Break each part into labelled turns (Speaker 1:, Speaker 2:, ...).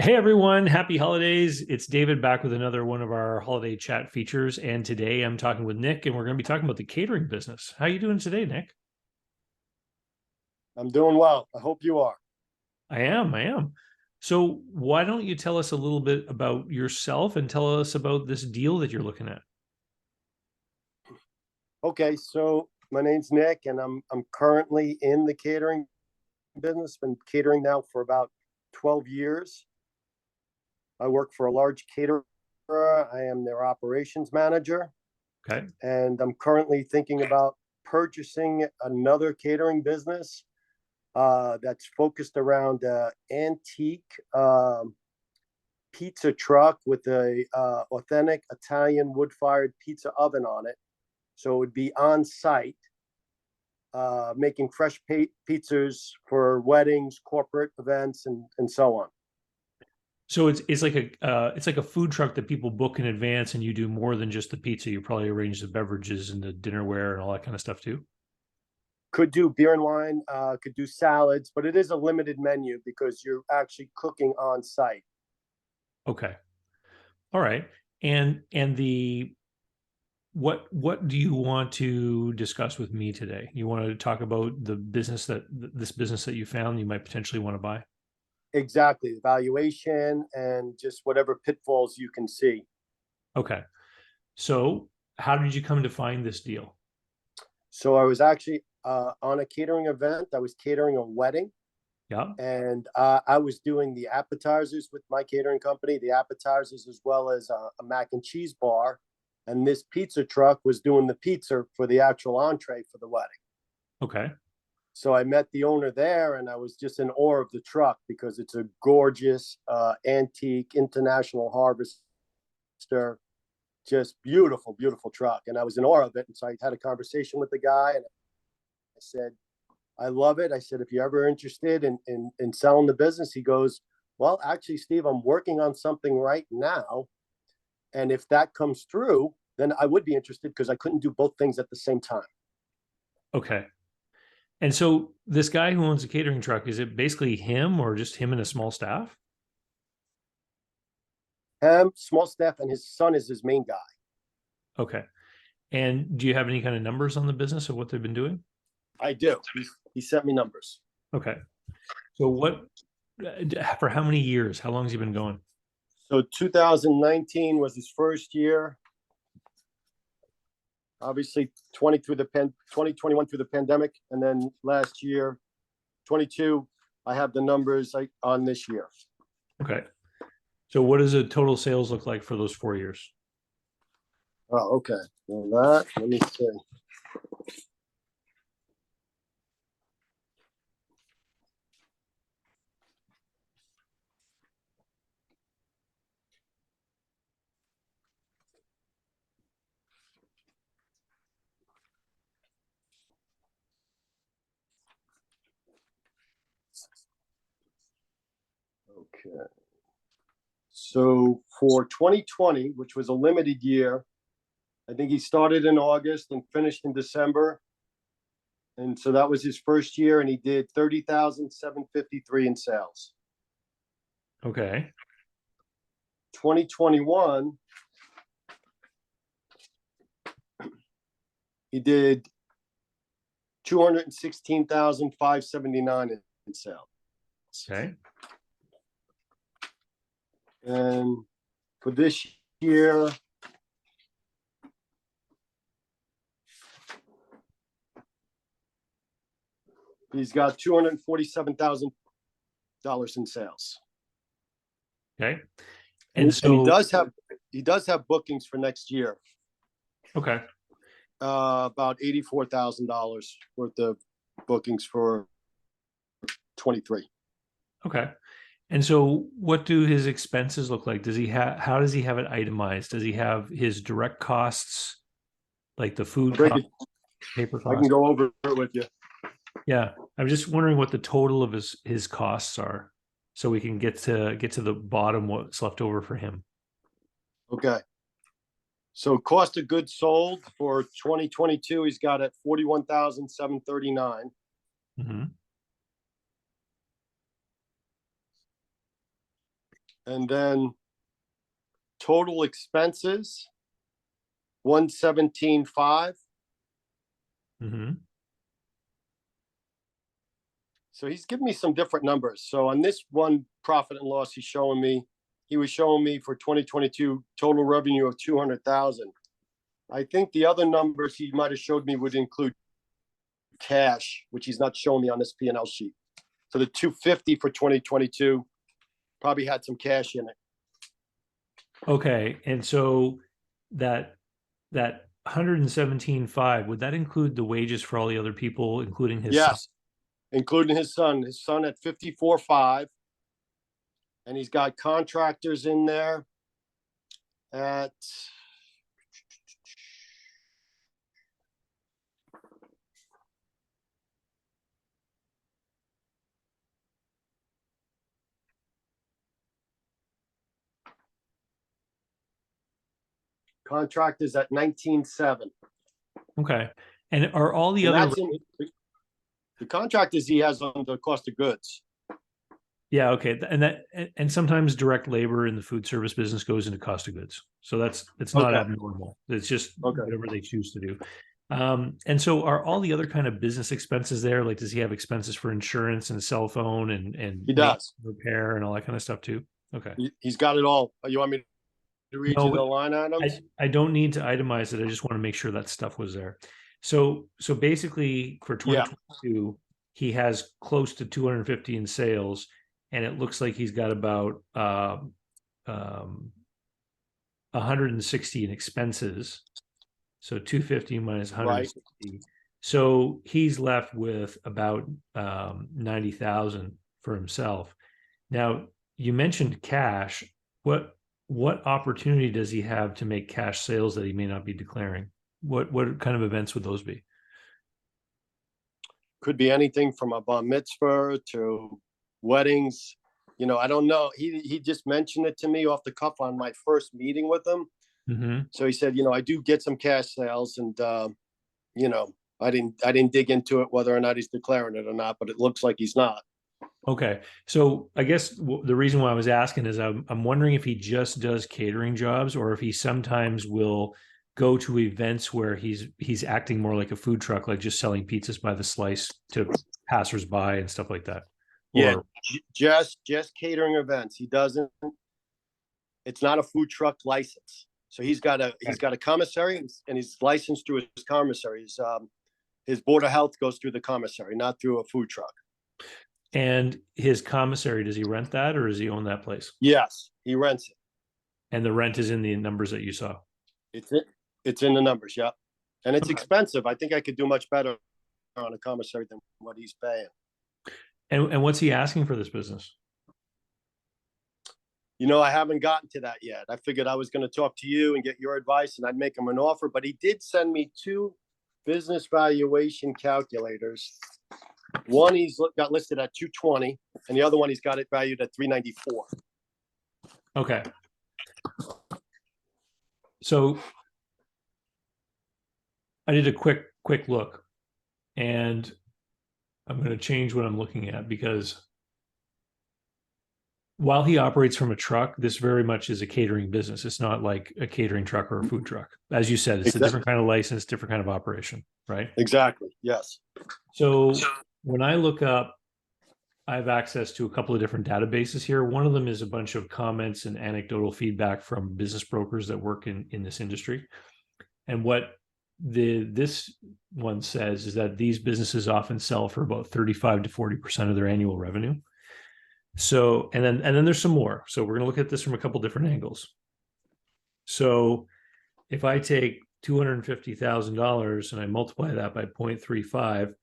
Speaker 1: Hey everyone, happy holidays. It's David back with another one of our holiday chat features. And today I'm talking with Nick and we're going to be talking about the catering business. How are you doing today, Nick?
Speaker 2: I'm doing well. I hope you are.
Speaker 1: I am. So why don't you tell us a little bit about yourself and tell us about this deal that you're looking at?
Speaker 2: Okay, so my name's Nick, and I'm currently in the catering business. Been catering now for about 12 years. I work for a large caterer. I am their operations manager,
Speaker 1: Okay.
Speaker 2: and I'm currently thinking about purchasing another catering business that's focused around antique pizza truck with a authentic Italian wood-fired pizza oven on it. So it would be on site, making fresh pizzas for weddings, corporate events, and so on.
Speaker 1: So it's like a food truck that people book in advance and you do more than just the pizza. You probably arrange the beverages and the dinnerware and all that kind of stuff too.
Speaker 2: Could do beer and wine, could do salads, but it is a limited menu because you're actually cooking on site.
Speaker 1: Okay. All right. And the what do you want to discuss with me today? You want to talk about the business that this business that you found you might potentially want to buy?
Speaker 2: Exactly, the valuation and just whatever pitfalls you can see.
Speaker 1: Okay. So, how did you come to find this deal?
Speaker 2: So I was actually on a catering event. I was catering a wedding,
Speaker 1: Yeah.
Speaker 2: and I was doing the appetizers with my catering company, the appetizers as well as a mac and cheese bar, and this pizza truck was doing the pizza for the actual entree for the wedding.
Speaker 1: Okay.
Speaker 2: So I met the owner there, and I was just in awe of the truck because it's a gorgeous antique international harvester, just beautiful, beautiful truck. And I was in awe of it, and so I had a conversation with the guy, and I said, I love it. I said, if you're ever interested in selling the business, he goes, well, actually, Steve, I'm working on something right now. And if that comes through, then I would be interested because I couldn't do both things at the same time.
Speaker 1: Okay. And so this guy who owns a catering truck, is it basically him or just him and a small staff?
Speaker 2: Small staff, and his son is his main guy.
Speaker 1: Okay. And do you have any kind of numbers on the business of what they've been doing?
Speaker 2: I do. He sent me numbers.
Speaker 1: Okay. So what for how many years? How long has he been going?
Speaker 2: So 2019 was his first year. Obviously, 2021 through the pandemic, and then last year, 22. I have the numbers on this year.
Speaker 1: Okay. So what does the total sales look like for those 4 years?
Speaker 2: Oh, okay. Well, let me see. Okay. So for 2020, which was a limited year, I think he started in August and finished in December. And so that was his first year, and he did 30,753 in sales.
Speaker 1: Okay.
Speaker 2: 2021, he did 216,579 in sales.
Speaker 1: Okay.
Speaker 2: And for this year, he's got $247,000 in sales.
Speaker 1: Okay. And
Speaker 2: And
Speaker 1: so
Speaker 2: he does have bookings for next year.
Speaker 1: okay.
Speaker 2: About $84,000 worth of bookings for 23.
Speaker 1: Okay. And so what do his expenses look like? Does he have how does he have it itemized? Does he have his direct costs like the food cost, paper
Speaker 2: I can
Speaker 1: cost?
Speaker 2: go over it with you.
Speaker 1: Yeah. I'm just wondering what the total of his costs are so we can get to the bottom what's left over for him.
Speaker 2: Okay. So cost of goods sold for 2022, he's got at 41,739.
Speaker 1: Mm-hmm.
Speaker 2: And then total expenses, 117.5.
Speaker 1: Mm-hmm.
Speaker 2: So he's giving me some different numbers. So on this one profit and loss, he was showing me for 2022 total revenue of 200,000. I think the other numbers he might have showed me would include cash, which he's not showing me on this P&L sheet. So the 250 for 2022 probably had some cash in it.
Speaker 1: Okay. And so that 117.5, would that include the wages for all the other people, including his son?
Speaker 2: Yes, including his son. His son at 54.5, and he's got contractors in there at contractors at 19.7.
Speaker 1: Okay. And are all the
Speaker 2: And
Speaker 1: other
Speaker 2: that's in the contractors he has on the cost of goods.
Speaker 1: Yeah, okay. And sometimes direct labor in the food service business goes into cost of goods. So it's not
Speaker 2: Okay.
Speaker 1: abnormal. It's just
Speaker 2: Okay.
Speaker 1: whatever they choose to do. And so are all the other kind of business expenses there? Like, does he have expenses for insurance and cell phone and
Speaker 2: He does.
Speaker 1: repair and all that kind of stuff too? Okay.
Speaker 2: He's got it all. You want me to read you the
Speaker 1: No,
Speaker 2: line items?
Speaker 1: I don't need to itemize it. I just want to make sure that stuff was there. So basically for
Speaker 2: Yeah.
Speaker 1: 2022, he has close to 250 in sales, and it looks like he's got about 160 in expenses. So 250 minus 160.
Speaker 2: Right.
Speaker 1: So he's left with about 90,000 for himself. Now, you mentioned cash. What opportunity does he have to make cash sales that he may not be declaring? What kind of events would those be?
Speaker 2: Could be anything from a bar mitzvah to weddings. I don't know. He just mentioned it to me off the cuff on my first meeting with him.
Speaker 1: Mm-hmm.
Speaker 2: So he said, I do get some cash sales, and I didn't dig into it whether or not he's declaring it or not, but it looks like he's not.
Speaker 1: Okay. So I guess the reason why I was asking is I'm wondering if he just does catering jobs, or if he sometimes will go to events where he's acting more like a food truck, like just selling pizzas by the slice to passersby and stuff like that.
Speaker 2: Yeah, just catering events. He doesn't. It's not a food truck license. So he's got a commissary, and he's licensed through his commissary. His board of health goes through the commissary, not through a food truck.
Speaker 1: And his commissary, does he rent that, or does he own that place?
Speaker 2: Yes, he rents it.
Speaker 1: And the rent is in the numbers that you saw.
Speaker 2: It's in the numbers, yeah. And it's expensive. I think I could do much better on a commissary than what he's paying.
Speaker 1: And what's he asking for this business?
Speaker 2: I haven't gotten to that yet. I figured I was going to talk to you and get your advice, and I'd make him an offer. But he did send me 2 business valuation calculators. One he's got listed at 220, and the other one he's got it valued at 394.
Speaker 1: Okay. So I did a quick look, and I'm going to change what I'm looking at, because while he operates from a truck, this very much is a catering business. It's not like a catering truck or a food truck. As you said, it's a different kind of license, different kind of operation, right?
Speaker 2: Exactly. Yes.
Speaker 1: So when I look up, I have access to a couple of different databases here. One of them is a bunch of comments and anecdotal feedback from business brokers that work in this industry. And what this one says is that these businesses often sell for about 35 to 40% of their annual revenue. So, and then there's some more. So we're going to look at this from a couple different angles. So if I take $250,000 and I multiply that by 0.35,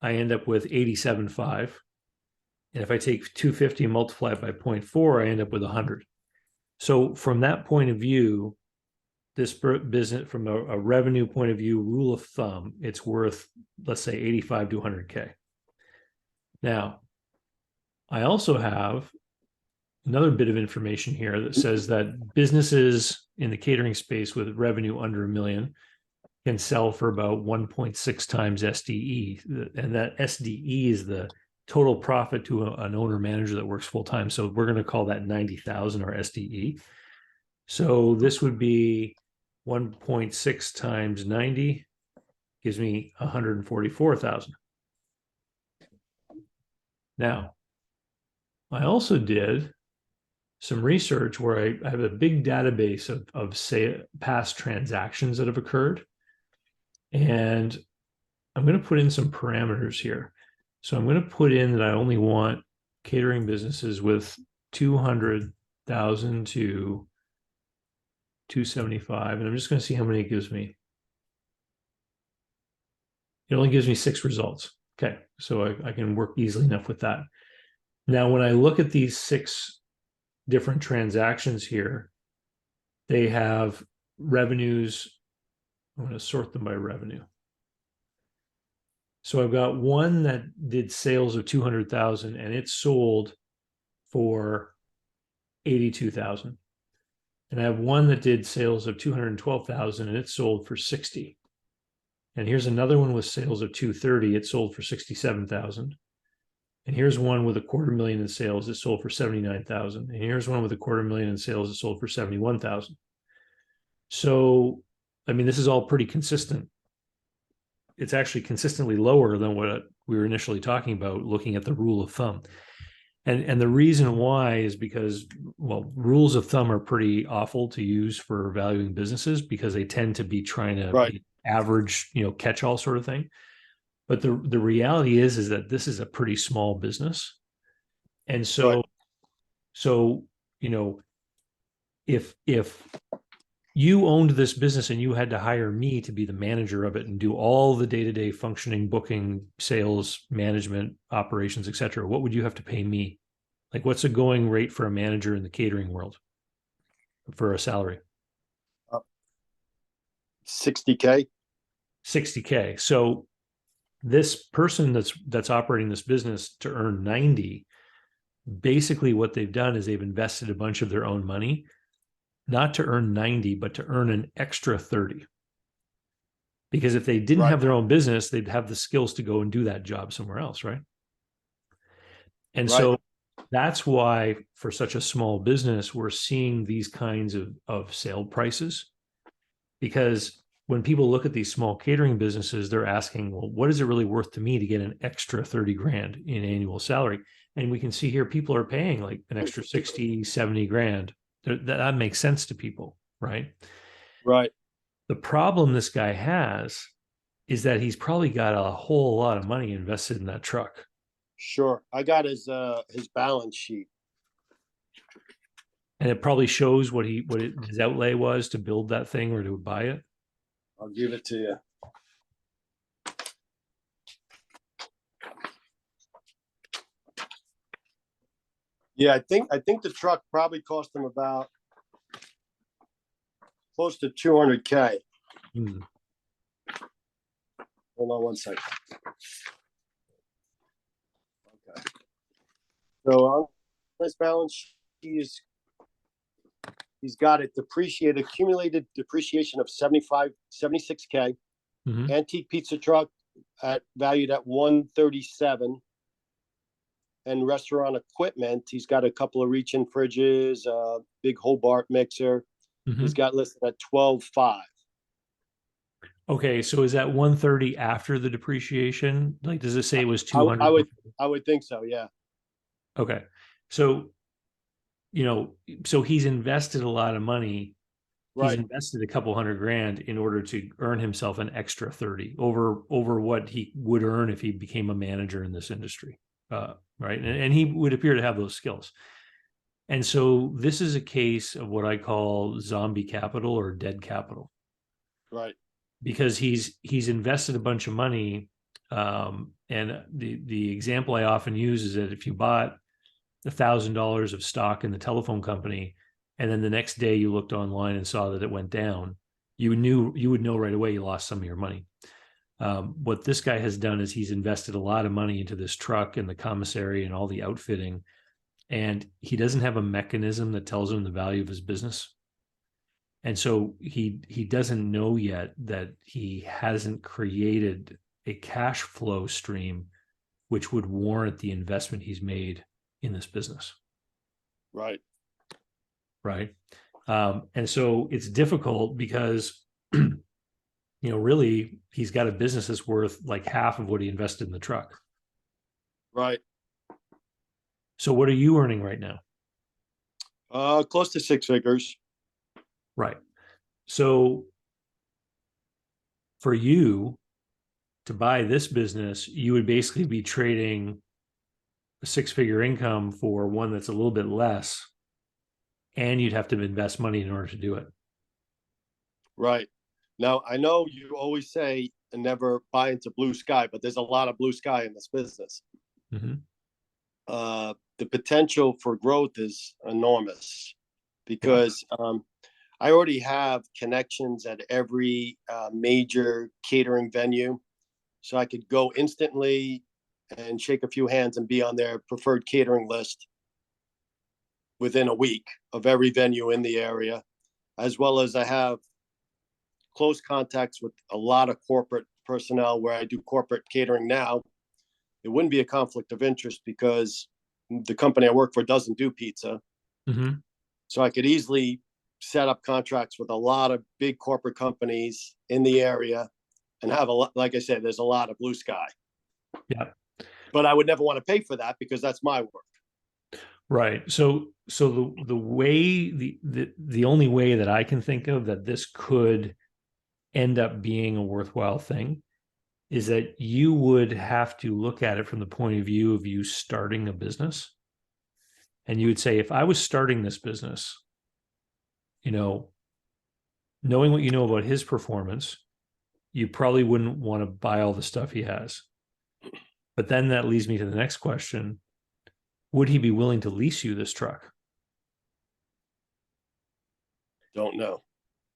Speaker 1: I end up with 87.5. And if I take 250 and multiply it by 0.4, I end up with 100. So from that point of view, this business, from a revenue point of view, rule of thumb, it's worth, let's say, 85 to 100K. Now, I also have another bit of information here that says that businesses in the catering space with revenue under $1 million can sell for about 1.6 times SDE. And that SDE is the total profit to an owner manager that works full time. So we're going to call that 90,000 or SDE. So this would be 1.6 times 90 gives me 144,000. Now, I also did some research where I have a big database of say past transactions that have occurred. And I'm going to put in some parameters here. So I'm going to put in that I only want catering businesses with 200,000 to 275. And I'm just going to see how many it gives me. It only gives me 6 results. Okay, so I can work easily enough with that. Now, when I look at these 6 different transactions here, they have revenues. I'm going to sort them by revenue. So I've got one that did sales of 200,000 and it sold for 82,000. And I have one that did sales of 212,000 and it sold for 60. And here's another one with sales of 230. It sold for 67,000. And here's one with $250,000 in sales. It sold for 79,000. And here's one with $250,000 in sales. It sold for 71,000. So, I mean, this is all pretty consistent. It's actually consistently lower than what we were initially talking about, looking at the rule of thumb. And the reason why is because, well, rules of thumb are pretty awful to use for valuing businesses because they tend to be trying to
Speaker 2: Right.
Speaker 1: be average, catch all sort of thing. But the reality is that this is a pretty small business. And so,
Speaker 2: Right.
Speaker 1: so, if you owned this business and you had to hire me to be the manager of it and do all the day-to-day functioning, booking, sales, management, operations, etc., what would you have to pay me? Like, what's a going rate for a manager in the catering world for a salary?
Speaker 2: 60K.
Speaker 1: 60K. So this person that's operating this business to earn 90, basically what they've done is they've invested a bunch of their own money, not to earn 90, but to earn an extra 30. Because if they didn't have their own business, they'd have the skills to go and do that job somewhere else, right? And so that's why for such a small business, we're seeing these kinds of sale prices. Because when people look at these small catering businesses, they're asking, well, what is it really worth to me to get an extra 30 grand in annual salary? And we can see here people are paying like an extra 60, 70 grand. That makes sense to people, right?
Speaker 2: Right.
Speaker 1: The problem this guy has is that he's probably got a whole lot of money invested in that truck.
Speaker 2: Sure. I got his balance sheet.
Speaker 1: And it probably shows what his outlay was to build that thing or to buy it.
Speaker 2: I'll give it to you. Yeah, I think the truck probably cost him about close to 200K.
Speaker 1: Hmm.
Speaker 2: Hold on one second. Okay. So on this balance sheet, he's got it accumulated depreciation of 76K.
Speaker 1: Mm-hmm.
Speaker 2: Antique pizza truck valued at 137. And restaurant equipment, he's got a couple of reach-in fridges, big Hobart mixer.
Speaker 1: Mm-hmm.
Speaker 2: He's got listed at 12.5.
Speaker 1: Okay, so is that 130 after the depreciation? Like, does it say it was 200?
Speaker 2: I would think so, yeah.
Speaker 1: Okay, so so he's invested a lot of money. He's invested a couple $100,000 in order to earn himself an extra 30 over what he would earn if he became a manager in this industry, right? And he would appear to have those skills. And so this is a case of what I call zombie capital or dead capital.
Speaker 2: Right.
Speaker 1: Because he's invested a bunch of money. And the example I often use is that if you bought $1,000 of stock in the telephone company, and then the next day you looked online and saw that it went down, you would know right away you lost some of your money. What this guy has done is he's invested a lot of money into this truck and the commissary and all the outfitting, and he doesn't have a mechanism that tells him the value of his business. And so he doesn't know yet that he hasn't created a cash flow stream which would warrant the investment he's made in this business.
Speaker 2: Right.
Speaker 1: Right. And so it's difficult because, really he's got a business that's worth like half of what he invested in the truck.
Speaker 2: Right.
Speaker 1: So what are you earning right now?
Speaker 2: Close to six figures.
Speaker 1: Right. So for you to buy this business, you would basically be trading a six-figure income for one that's a little bit less, and you'd have to invest money in order to do it.
Speaker 2: Right. Now, I know you always say never buy into blue sky, but there's a lot of blue sky in this business.
Speaker 1: Mm-hmm.
Speaker 2: The potential for growth is enormous because I already have connections at every major catering venue. So I could go instantly and shake a few hands and be on their preferred catering list within a week of every venue in the area, as well as I have close contacts with a lot of corporate personnel where I do corporate catering now. It wouldn't be a conflict of interest because the company I work for doesn't do pizza.
Speaker 1: Mm-hmm.
Speaker 2: So I could easily set up contracts with a lot of big corporate companies in the area and have a lot, like I said, there's a lot of blue sky.
Speaker 1: Yeah.
Speaker 2: But I would never want to pay for that because that's my work.
Speaker 1: Right. So the way the only way that I can think of that this could end up being a worthwhile thing is that you would have to look at it from the point of view of you starting a business. And you would say, if I was starting this business, knowing what you know about his performance, you probably wouldn't want to buy all the stuff he has. But then that leads me to the next question. Would he be willing to lease you this truck?
Speaker 2: Don't know.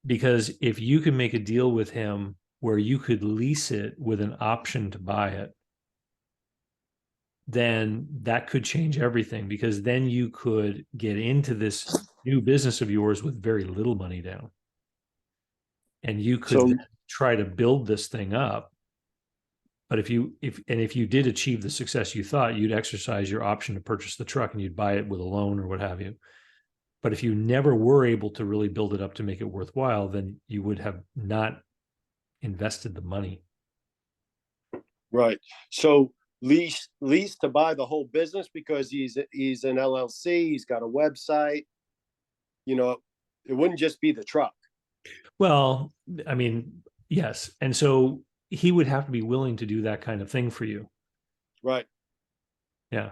Speaker 1: Because if you can make a deal with him where you could lease it with an option to buy it, then that could change everything, because then you could get into this new business of yours with very little money down. And you could
Speaker 2: So,
Speaker 1: try to build this thing up. But if you did achieve the success you thought, you'd exercise your option to purchase the truck and you'd buy it with a loan or what have you. But if you never were able to really build it up to make it worthwhile, then you would have not invested the money.
Speaker 2: right. So lease to buy the whole business because he's an LLC, he's got a website. It wouldn't just be the truck.
Speaker 1: Well, I mean, yes. And so he would have to be willing to do that kind of thing for you.
Speaker 2: Right.
Speaker 1: Yeah.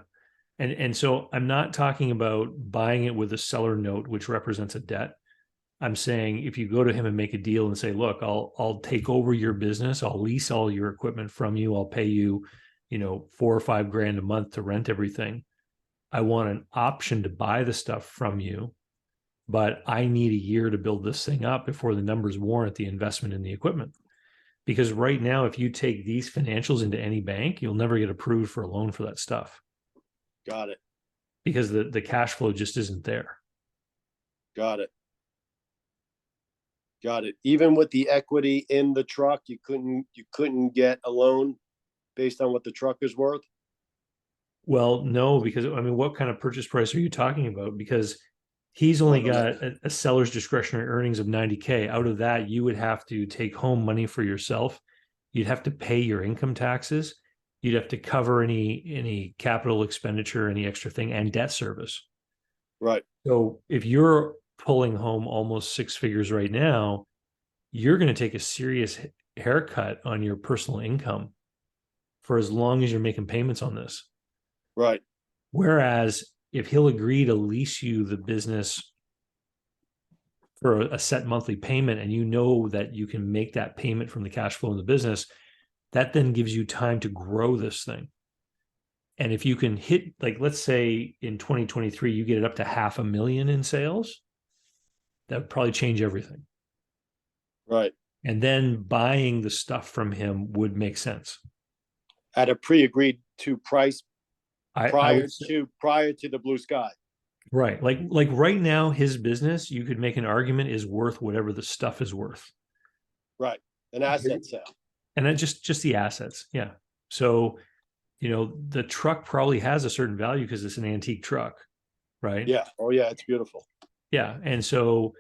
Speaker 1: And so I'm not talking about buying it with a seller note, which represents a debt. I'm saying if you go to him and make a deal and say, look, I'll take over your business, I'll lease all your equipment from you, I'll pay you, $4 or $5 a month to rent everything. I want an option to buy the stuff from you, but I need a year to build this thing up before the numbers warrant the investment in the equipment. Because right now, if you take these financials into any bank, you'll never get approved for a loan for that stuff.
Speaker 2: Got it.
Speaker 1: Because the cash flow just isn't there.
Speaker 2: Got it. Got it. Even with the equity in the truck, you couldn't get a loan based on what the truck is worth.
Speaker 1: Well, no, because I mean, what kind of purchase price are you talking about? Because he's only got a seller's discretionary earnings of 90K. Out of that, you would have to take home money for yourself. You'd have to pay your income taxes. You'd have to cover any capital expenditure, any extra thing, and debt service.
Speaker 2: Right.
Speaker 1: So if you're pulling home almost six figures right now, you're going to take a serious haircut on your personal income for as long as you're making payments on this.
Speaker 2: Right.
Speaker 1: Whereas if he'll agree to lease you the business for a set monthly payment, and you know that you can make that payment from the cash flow in the business, that then gives you time to grow this thing. And if you can hit, like, let's say in 2023, you get it up to 500,000 in sales, that would probably change everything.
Speaker 2: Right.
Speaker 1: And then buying the stuff from him would make sense.
Speaker 2: At a pre-agreed to price prior
Speaker 1: to
Speaker 2: the blue sky.
Speaker 1: Right. Like right now, his business, you could make an argument, is worth whatever the stuff is worth.
Speaker 2: Right. An asset sale.
Speaker 1: And then just the assets. Yeah. So the truck probably has a certain value because it's an antique truck, right?
Speaker 2: Yeah. Oh yeah, it's beautiful.
Speaker 1: Yeah. And so,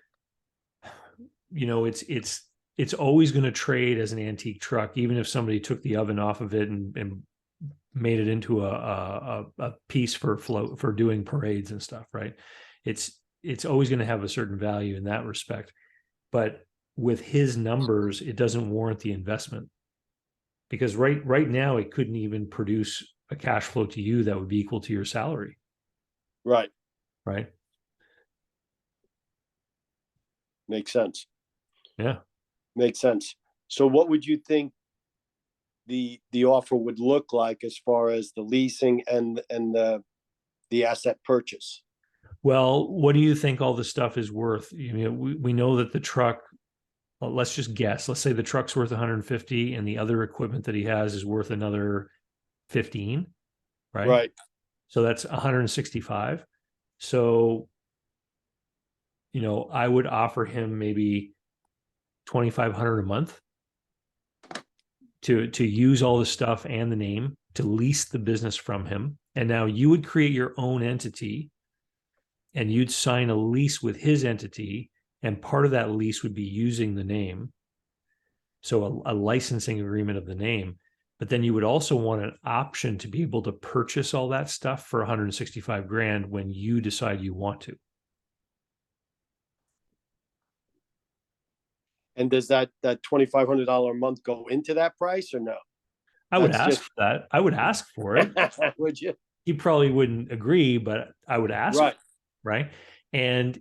Speaker 1: it's always going to trade as an antique truck, even if somebody took the oven off of it and made it into a piece for doing parades and stuff, right? It's always going to have a certain value in that respect. But with his numbers, it doesn't warrant the investment, because right now it couldn't even produce a cash flow to you that would be equal to your salary,
Speaker 2: Right.
Speaker 1: right?
Speaker 2: Makes sense.
Speaker 1: Yeah.
Speaker 2: Makes sense. So what would you think the offer would look like as far as the leasing and the asset purchase?
Speaker 1: Well, what do you think all this stuff is worth? We know that the truck, well, let's just guess. Let's say the truck's worth 150 and the other equipment that he has is worth another 15, right?
Speaker 2: Right.
Speaker 1: So that's 165. So, I would offer him maybe 2,500 a month to use all the stuff and the name to lease the business from him. And now you would create your own entity and you'd sign a lease with his entity, and part of that lease would be using the name. So a licensing agreement of the name. But then you would also want an option to be able to purchase all that stuff for 165 grand when you decide you want to.
Speaker 2: And does that $2,500 a month go into that price or no?
Speaker 1: I would
Speaker 2: That's
Speaker 1: ask
Speaker 2: just
Speaker 1: for that. I would ask for it.
Speaker 2: would you?
Speaker 1: He probably wouldn't agree, but I would ask,
Speaker 2: Right.
Speaker 1: right? And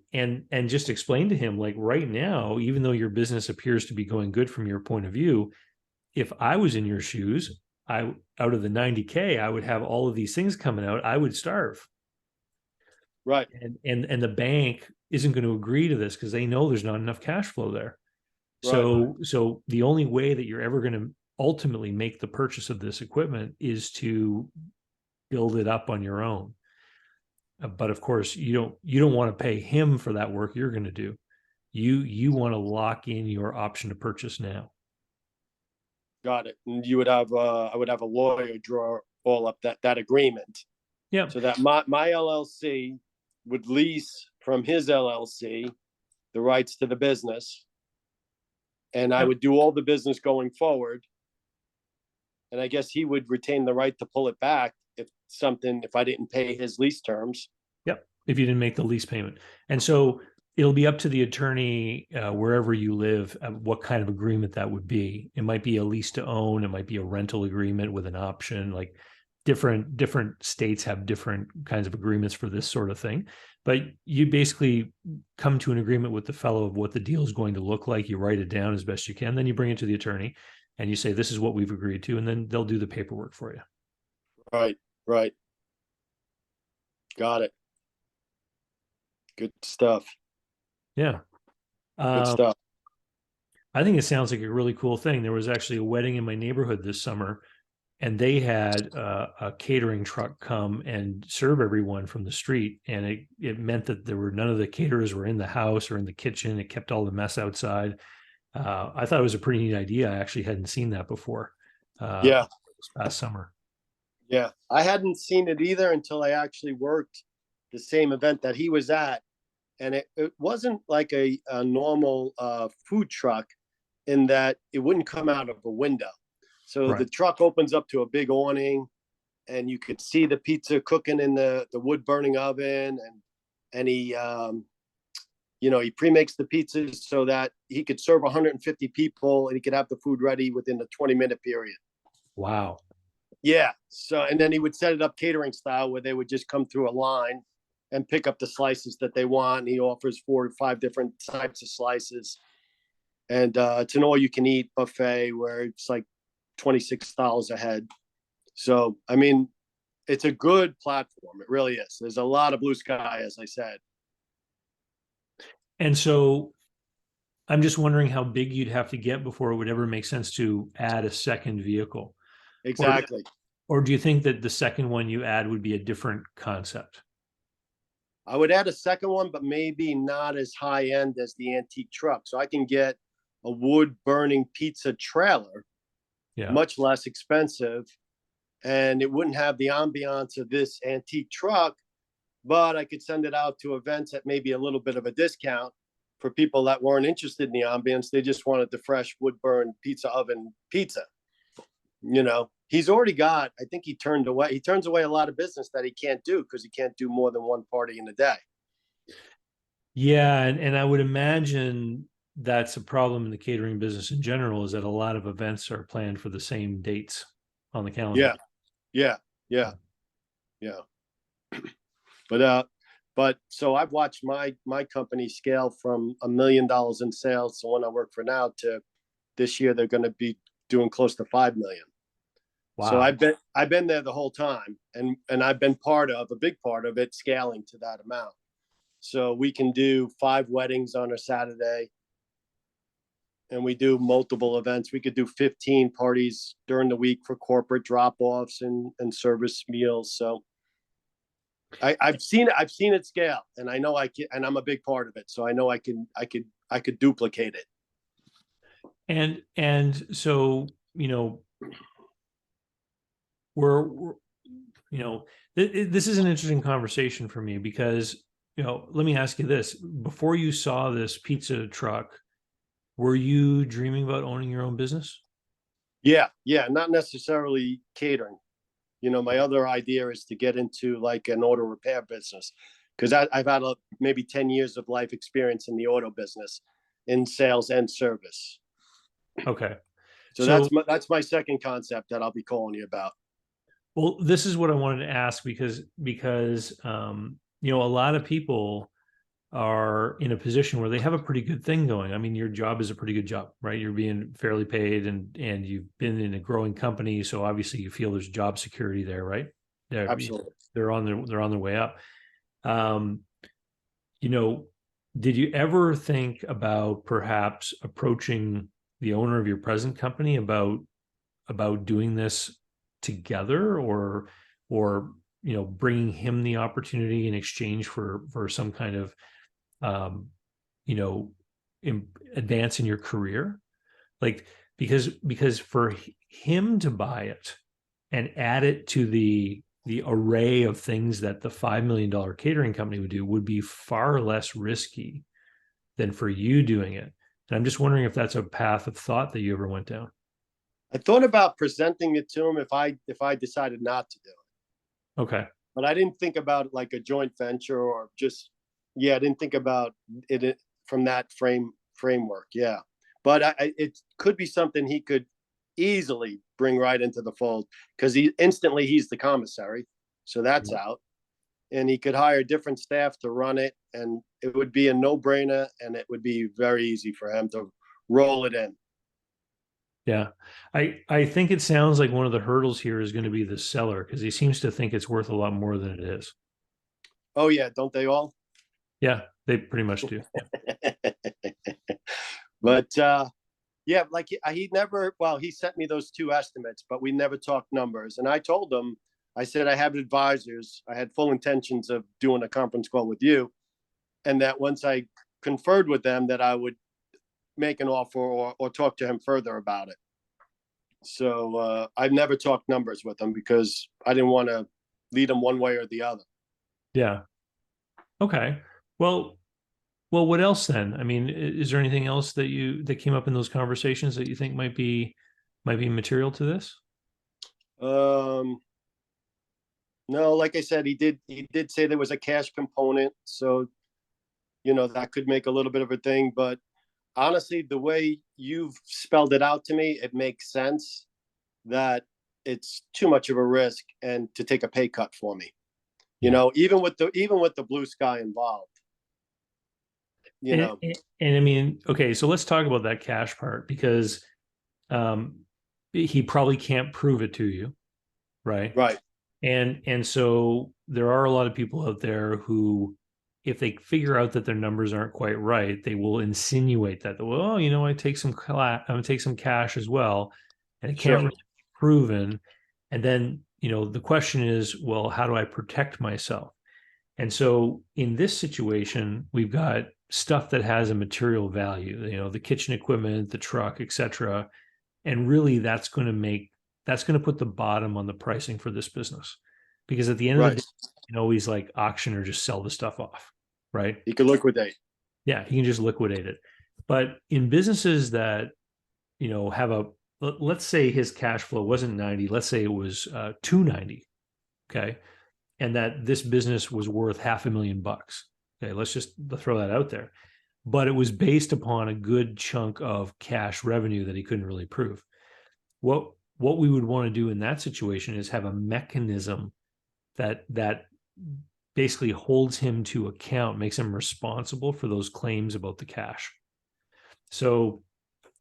Speaker 1: just explain to him, like, right now, even though your business appears to be going good from your point of view, if I was in your shoes, I out of the 90K, I would have all of these things coming out. I would starve.
Speaker 2: Right.
Speaker 1: And the bank isn't going to agree to this because they know there's not enough cash flow there.
Speaker 2: Right.
Speaker 1: So the only way that you're ever going to ultimately make the purchase of this equipment is to build it up on your own. But of course, you don't want to pay him for that work you're going to do. You want to lock in your option to purchase now.
Speaker 2: Got it. And you would have I would have a lawyer draw all up that agreement.
Speaker 1: Yeah.
Speaker 2: So that my LLC would lease from his LLC the rights to the business. And I
Speaker 1: Yep.
Speaker 2: would do all the business going forward. And I guess he would retain the right to pull it back if I didn't pay his lease terms.
Speaker 1: Yep. If you didn't make the lease payment. And so it'll be up to the attorney, wherever you live, what kind of agreement that would be. It might be a lease to own. It might be a rental agreement with an option. Like different states have different kinds of agreements for this sort of thing. But you basically come to an agreement with the fellow of what the deal is going to look like. You write it down as best you can. Then you bring it to the attorney and you say, this is what we've agreed to. And then they'll do the paperwork for you.
Speaker 2: Right. Right. Got it. Good stuff.
Speaker 1: Yeah.
Speaker 2: Good stuff.
Speaker 1: I think it sounds like a really cool thing. There was actually a wedding in my neighborhood this summer, and they had a catering truck come and serve everyone from the street. And it meant that there were none of the caterers were in the house or in the kitchen. It kept all the mess outside. I thought it was a pretty neat idea. I actually hadn't seen that before.
Speaker 2: Yeah.
Speaker 1: This past summer.
Speaker 2: Yeah. I hadn't seen it either until I actually worked the same event that he was at. And it wasn't like a normal food truck in that it wouldn't come out of a window. So
Speaker 1: Right.
Speaker 2: the truck opens up to a big awning and you could see the pizza cooking in the wood burning oven, and he pre-makes the pizzas so that he could serve 150 people and he could have the food ready within the 20-minute period.
Speaker 1: Wow.
Speaker 2: Yeah. So, and then he would set it up catering style where they would just come through a line and pick up the slices that they want. And he offers 4 or 5 different types of slices. And it's an all-you-can-eat buffet where it's like $26 a head. So, I mean, it's a good platform. It really is. There's a lot of blue sky, as I said.
Speaker 1: And so I'm just wondering how big you'd have to get before it would ever make sense to add a second vehicle.
Speaker 2: Exactly.
Speaker 1: Or do you think that the second one you add would be a different concept?
Speaker 2: I would add a second one, but maybe not as high end as the antique truck. So I can get a wood burning pizza trailer,
Speaker 1: Yeah.
Speaker 2: much less expensive, and it wouldn't have the ambiance of this antique truck, but I could send it out to events at maybe a little bit of a discount for people that weren't interested in the ambience. They just wanted the fresh wood burn pizza oven pizza. He's already got, I think he turns away a lot of business that he can't do because he can't do more than one party in a day.
Speaker 1: Yeah, and I would imagine that's a problem in the catering business in general, is that a lot of events are planned for the same dates on the calendar.
Speaker 2: Yeah, yeah, yeah, yeah. But so I've watched my company scale from $1 million in sales, the one I work for now, to this year they're going to be doing close to 5 million. So
Speaker 1: Wow.
Speaker 2: I've been there the whole time, and I've been a big part of it, scaling to that amount. So we can do 5 weddings on a Saturday, and we do multiple events. We could do 15 parties during the week for corporate drop-offs and service meals. So I've seen it scale, and I know I can, and I'm a big part of it. So I know I could duplicate it.
Speaker 1: And so, we're this is an interesting conversation for me because, let me ask you this. Before you saw this pizza truck, were you dreaming about owning your own business?
Speaker 2: Yeah, not necessarily catering. My other idea is to get into like an auto repair business, because I've had maybe 10 years of life experience in the auto business, in sales and service.
Speaker 1: Okay.
Speaker 2: So that's my second concept that I'll be calling you about.
Speaker 1: Well, this is what I wanted to ask because a lot of people are in a position where they have a pretty good thing going. I mean, your job is a pretty good job, right? You're being fairly paid, and you've been in a growing company, so obviously you feel there's job security there, right?
Speaker 2: Absolutely.
Speaker 1: They're on their way up. Um, did you ever think about perhaps approaching the owner of your present company about doing this together, or bringing him the opportunity in exchange for some kind of um, you know, advance in your career? Like, because for him to buy it and add it to the array of things that the $5 million catering company would do would be far less risky than for you doing it. And I'm just wondering if that's a path of thought that you ever went down.
Speaker 2: I thought about presenting it to him if I decided not to do it,
Speaker 1: Okay.
Speaker 2: but I didn't think about like a joint venture, or just, yeah, I didn't think about it from that framework. Yeah, but it could be something he could easily bring right into the fold, because he's the commissary, so that's out, and he could hire different staff to run it, and it would be a no-brainer, and it would be very easy for him to roll it in.
Speaker 1: Yeah. I think it sounds like one of the hurdles here is going to be the seller, because he seems to think it's worth a lot more than it is.
Speaker 2: Oh yeah, don't they all?
Speaker 1: Yeah, they pretty much do.
Speaker 2: But yeah, like he never, well, he sent me those 2 estimates, but we never talked numbers. And I told him, I said, I have advisors. I had full intentions of doing a conference call with you, and that once I conferred with them, that I would make an offer, or talk to him further about it. So I've never talked numbers with him because I didn't want to lead him one way or the other.
Speaker 1: Yeah. Okay. Well, what else then? I mean, is there anything else that came up in those conversations that you think might be material to this?
Speaker 2: Um, no, like I said, he did say there was a cash component, so that could make a little bit of a thing. But honestly, the way you've spelled it out to me, it makes sense that it's too much of a risk and to take a pay cut for me.
Speaker 1: Yeah.
Speaker 2: Even with the blue sky involved.
Speaker 1: And I mean, okay, so let's talk about that cash part, because um, he probably can't prove it to you, right?
Speaker 2: Right.
Speaker 1: And so there are a lot of people out there who, if they figure out that their numbers aren't quite right, they will insinuate that, well, I take some I'm gonna take some cash as well, and it can't
Speaker 2: Sure.
Speaker 1: really be proven. And then, the question is, well, how do I protect myself? And so in this situation, we've got stuff that has a material value, the kitchen equipment, the truck, etc. And really that's going to make that's going to put the bottom on the pricing for this business. Because at the end of the
Speaker 2: Right.
Speaker 1: day, you can always like auction or just sell the stuff off, right?
Speaker 2: You can liquidate.
Speaker 1: Yeah, he can just liquidate it. But in businesses that, have let's say his cash flow wasn't 90, let's say it was 290, okay? And that this business was worth $500,000. Okay, let's just throw that out there. But it was based upon a good chunk of cash revenue that he couldn't really prove. What we would want to do in that situation is have a mechanism that basically holds him to account, makes him responsible for those claims about the cash. So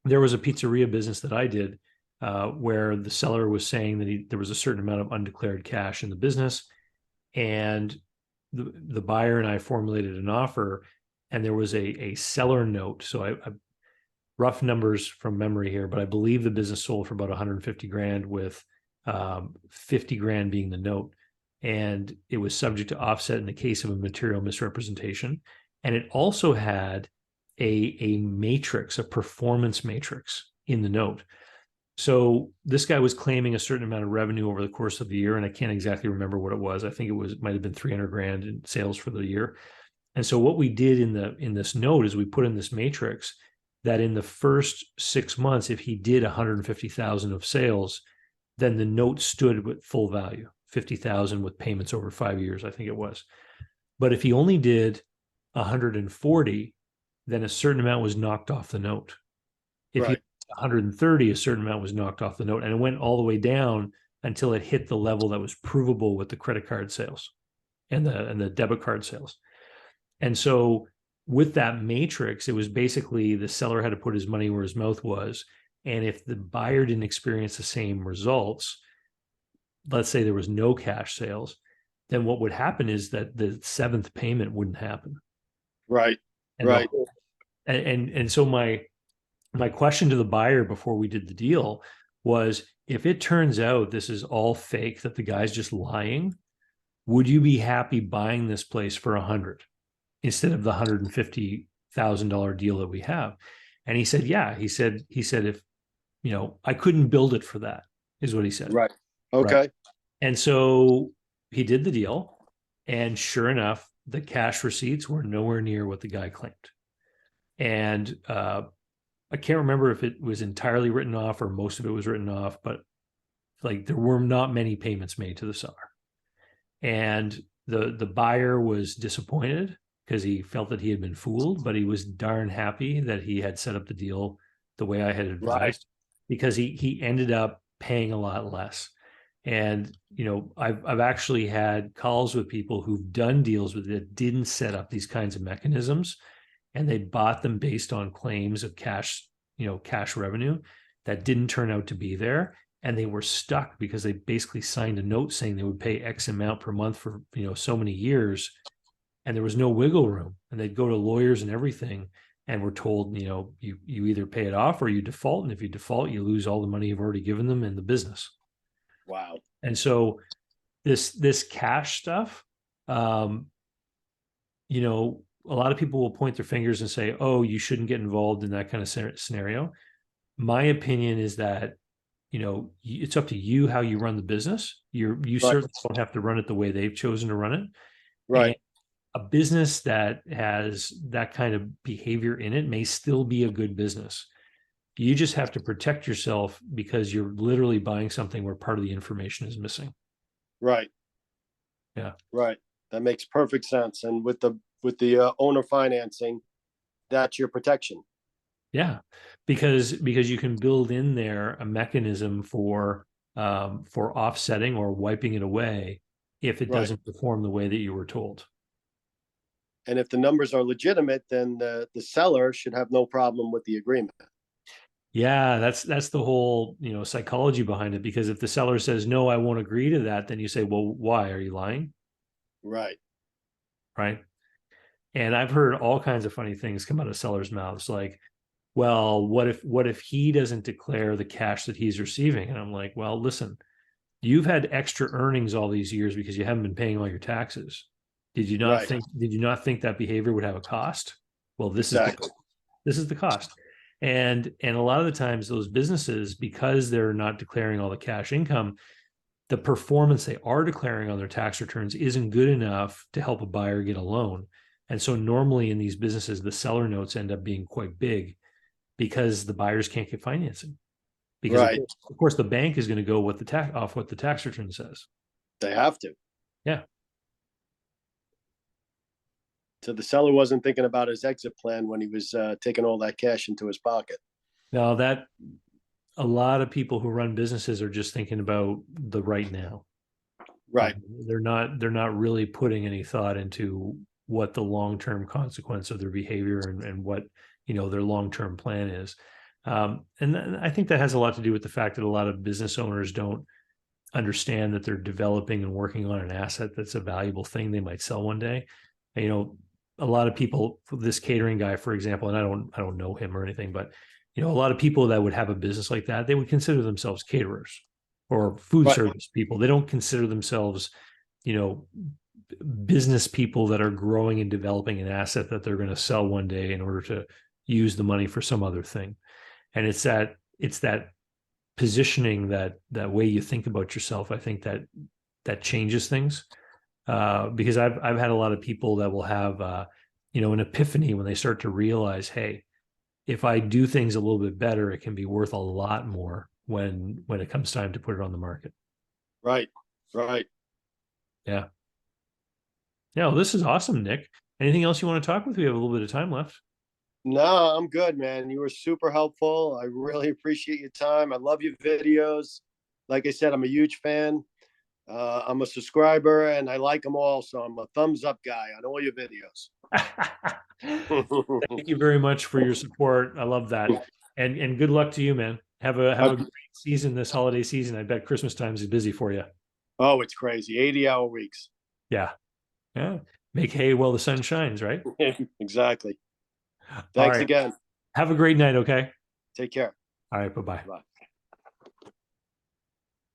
Speaker 1: there was a pizzeria business that I did where the seller was saying that there was a certain amount of undeclared cash in the business, and the buyer and I formulated an offer, and there was a seller note. So I rough numbers from memory here, but I believe the business sold for about 150 grand, with 50 grand being the note. And it was subject to offset in the case of a material misrepresentation. And it also had a matrix, a performance matrix in the note. So this guy was claiming a certain amount of revenue over the course of the year, and I can't exactly remember what it was. I think might have been 300 grand in sales for the year. And so what we did in this note is we put in this matrix that in the first 6 months, if he did 150,000 of sales, then the note stood with full value, 50,000 with payments over 5 years, I think it was. But if he only did 140, then a certain amount was knocked off the note. If he
Speaker 2: Right.
Speaker 1: 130, a certain amount was knocked off the note, and it went all the way down until it hit the level that was provable with the credit card sales and the debit card sales. And so with that matrix, it was basically the seller had to put his money where his mouth was. And if the buyer didn't experience the same results, let's say there was no cash sales, then what would happen is that the seventh payment wouldn't happen.
Speaker 2: Right.
Speaker 1: And
Speaker 2: Right.
Speaker 1: so my question to the buyer before we did the deal was, if it turns out this is all fake, that the guy's just lying, would you be happy buying this place for 100 instead of the $150,000 deal that we have? And he said, yeah. He said, if, I couldn't build it for that, is what he said.
Speaker 2: Right. Okay.
Speaker 1: Right. And so he did the deal, and sure enough, the cash receipts were nowhere near what the guy claimed. And I can't remember if it was entirely written off or most of it was written off, but like there were not many payments made to the seller. And the buyer was disappointed because he felt that he had been fooled, but he was darn happy that he had set up the deal the way I had advised, right, because he ended up paying a lot less. And I've actually had calls with people who've done deals with it, didn't set up these kinds of mechanisms, and they bought them based on claims of cash revenue that didn't turn out to be there. And they were stuck because they basically signed a note saying they would pay X amount per month for, so many years. And there was no wiggle room. And they'd go to lawyers and everything, and were told, you either pay it off or you default. And if you default, you lose all the money you've already given them in the business.
Speaker 2: Wow.
Speaker 1: And so this cash stuff, a lot of people will point their fingers and say, oh, you shouldn't get involved in that kind of scenario. My opinion is that, it's up to you how you run the business. You right. Certainly don't have to run it the way they've chosen to run it.
Speaker 2: Right.
Speaker 1: And a business that has that kind of behavior in it may still be a good business. You just have to protect yourself because you're literally buying something where part of the information is missing.
Speaker 2: Right.
Speaker 1: Yeah.
Speaker 2: Right. That makes perfect sense. And with the owner financing, that's your protection.
Speaker 1: Yeah, because you can build in there a mechanism for offsetting or wiping it away if it doesn't perform the way that you were told.
Speaker 2: And if the numbers are legitimate, then the seller should have no problem with the agreement.
Speaker 1: Yeah, that's the whole psychology behind it. Because if the seller says no, I won't agree to that, then you say, well, why? Are you lying?
Speaker 2: Right.
Speaker 1: Right. And I've heard all kinds of funny things come out of sellers' mouths, like, well, what if he doesn't declare the cash that he's receiving? And I'm like, well, listen, you've had extra earnings all these years because you haven't been paying all your taxes. Did you not think that behavior would have a cost? Well, this is the cost. And a lot of the times those businesses, because they're not declaring all the cash income, the performance they are declaring on their tax returns isn't good enough to help a buyer get a loan. And so normally in these businesses, the seller notes end up being quite big because the buyers can't get financing. Because
Speaker 2: Right.
Speaker 1: of course the bank is going to go off what the tax return says.
Speaker 2: They have to.
Speaker 1: Yeah.
Speaker 2: So the seller wasn't thinking about his exit plan when he was taking all that cash into his pocket.
Speaker 1: Now that a lot of people who run businesses are just thinking about the right now.
Speaker 2: Right.
Speaker 1: They're not really putting any thought into what the long-term consequence of their behavior and what, their long-term plan is. And I think that has a lot to do with the fact that a lot of business owners don't understand that they're developing and working on an asset that's a valuable thing they might sell one day. A lot of people, this catering guy, for example, and I don't know him or anything, but a lot of people that would have a business like that, they would consider themselves caterers or food service people. They don't consider themselves, business people that are growing and developing an asset that they're going to sell one day in order to use the money for some other thing. And it's that positioning, that way you think about yourself. I think that changes things. Because I've had a lot of people that will have an epiphany when they start to realize, hey, if I do things a little bit better, it can be worth a lot more when it comes time to put it on the market.
Speaker 2: Right. Right.
Speaker 1: Yeah. Yeah. Well, this is awesome, Nick. Anything else you want to talk with? We have a little bit of time left.
Speaker 2: No, I'm good, man. You were super helpful. I really appreciate your time. I love your videos. Like I said, I'm a huge fan. I'm a subscriber and I like them all. So I'm a thumbs up guy on all your videos.
Speaker 1: Thank you very much for your support. I love that. And good luck to you, man. Have a great season this holiday season. I bet Christmas times is busy for you.
Speaker 2: Oh, it's crazy. 80-hour weeks.
Speaker 1: Yeah. Yeah. Make hay while the sun shines, right?
Speaker 2: Exactly.
Speaker 1: All
Speaker 2: Thanks
Speaker 1: right.
Speaker 2: again.
Speaker 1: Have a great night, okay?
Speaker 2: Take care.
Speaker 1: All right, bye-bye.
Speaker 2: Bye.